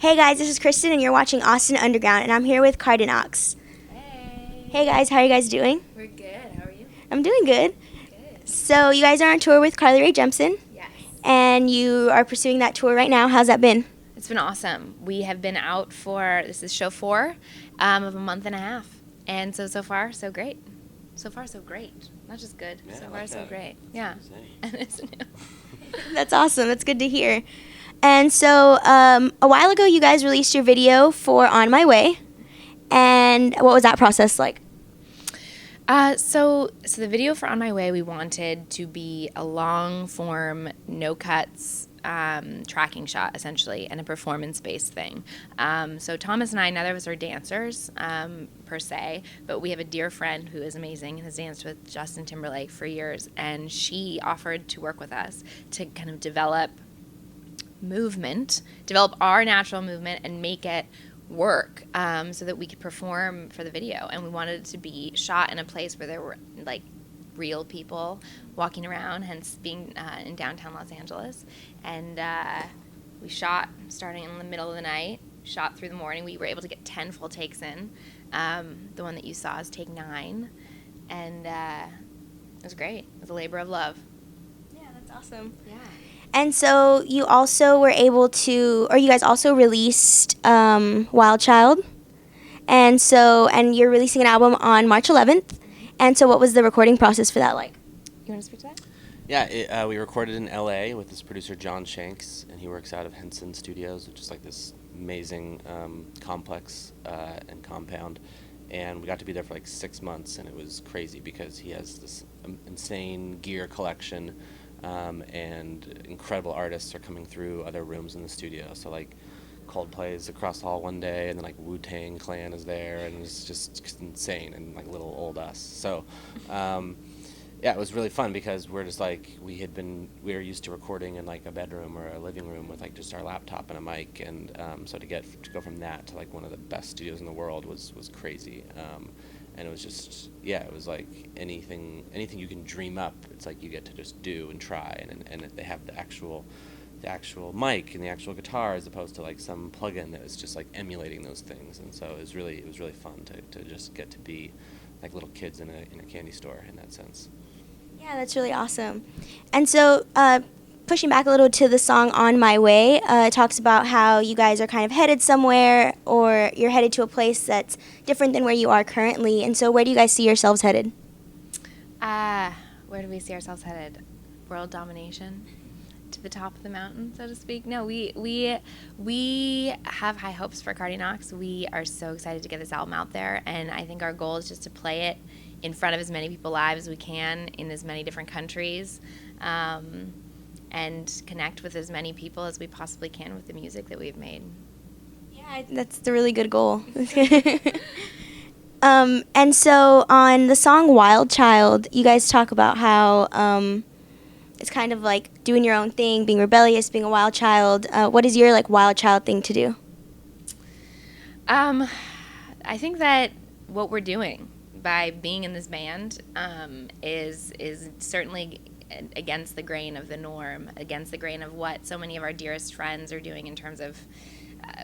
Hey guys, this is Kristen and you're watching Austin Underground and I'm here with Cardiknox. Hey. Hey guys, how are you guys doing? We're good. How are you? I'm doing good. Good. So you guys are on tour with Carly Rae Jepsen Yes. and you are pursuing that tour right now. How's that been? It's been awesome. We have been out this is show 4 of a month and a half. And so far, so great. So far, so great. Not just good. Yeah, so I far, like so that. great. That's Yeah. insane. It's new. That's awesome. That's good to hear. And so a while ago you guys released your video for On My Way. And what was that process like? So the video for On My Way, we wanted to be a long form, no cuts, tracking shot essentially, and a performance based thing. So Thomas and I, neither of us are dancers per se, but we have a dear friend who is amazing and has danced with Justin Timberlake for years, and she offered to work with us to kind of develop our natural movement and make it work so that we could perform for the video. And we wanted it to be shot in a place where there were like real people walking around, hence being in downtown Los Angeles. And we shot starting in the middle of the night, shot through the morning. We were able to get 10 full takes in. The one that you saw is take 9. And it was great. It was a labor of love. Yeah, that's awesome. Yeah. And so you also were able to, or you guys also released Wild Child. And you're releasing an album on March 11th. And so what was the recording process for that like? You want to speak to that? Yeah, we recorded in L.A. with this producer, John Shanks, and he works out of Henson Studios, which is like this amazing complex and compound. And we got to be there for like 6 months, and it was crazy because he has this insane gear collection, and incredible artists are coming through other rooms in the studio. So like Coldplay is across the hall one day, and then like Wu-Tang Clan is there, and it's just insane, and like little old us. So yeah, it was really fun because we're just like we were used to recording in like a bedroom or a living room with like just our laptop and a mic, and so to go from that to like one of the best studios in the world was crazy. And it was just, yeah, it was like anything you can dream up, it's like you get to just do and try, and they have the actual mic and the actual guitar as opposed to like some plugin that was just like emulating those things. And so it was really fun to just get to be like little kids in a candy store in that sense. Yeah, that's really awesome. And so pushing back a little to the song On My Way, it talks about how you guys are kind of headed somewhere or you're headed to a place that's different than where you are currently. And so where do you guys see yourselves headed? Where do we see ourselves headed? World domination? To the top of the mountain, so to speak? No, we have high hopes for Cardiknox. We are so excited to get this album out there, and I think our goal is just to play it in front of as many people live as we can in as many different countries, and connect with as many people as we possibly can with the music that we've made. Yeah, that's a really good goal. And so on the song Wild Child, you guys talk about how it's kind of like doing your own thing, being rebellious, being a wild child. What is your like wild child thing to do? I think that what we're doing by being in this band is certainly against the grain of the norm, against the grain of what so many of our dearest friends are doing in terms of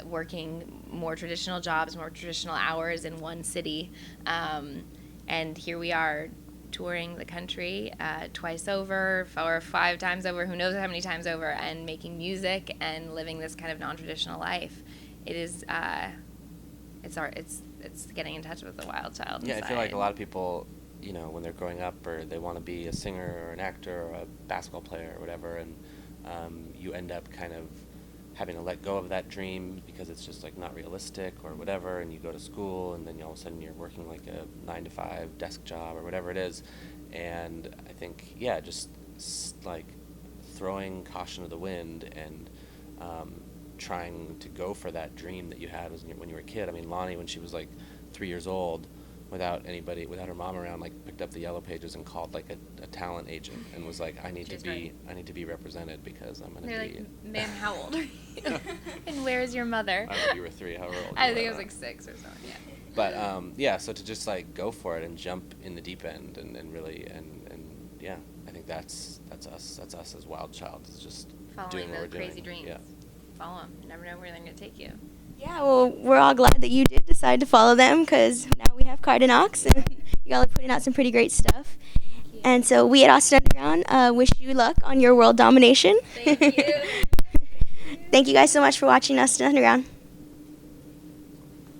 working more traditional jobs, more traditional hours in one city. And here we are touring the country twice over, 4 or 5 times over, who knows how many times over, and making music and living this kind of non-traditional life. It is, it's getting in touch with the wild child inside. Yeah, I feel like a lot of people, when they're growing up, or they want to be a singer or an actor or a basketball player or whatever, and you end up kind of having to let go of that dream because it's just like not realistic or whatever, and you go to school, and then all of a sudden you're working like a 9-to-5 desk job or whatever it is. And I think, yeah, just like throwing caution to the wind and trying to go for that dream that you had when you were a kid. I mean, Lonnie, when she was like 3 years old, without her mom around, like picked up the Yellow Pages and called like a talent agent and was like, I need to be represented because I'm gonna be. Like, man, how old are you? And where is your mother? I don't know, you were 3. However old. I think I was like 6 or something. Yeah. But yeah, so to just like go for it and jump in the deep end and really and yeah, I think that's us. That's us as Wild Child, is just Following doing what those we're doing. crazy dreams. Yeah. follow them. You never know where they're going to take you. Yeah, well, we're all glad that you did decide to follow them, because now we have Cardiknox, and you all are putting out some pretty great stuff. And so we at Austin Underground wish you luck on your world domination. Thank you. Thank you guys so much for watching Austin Underground.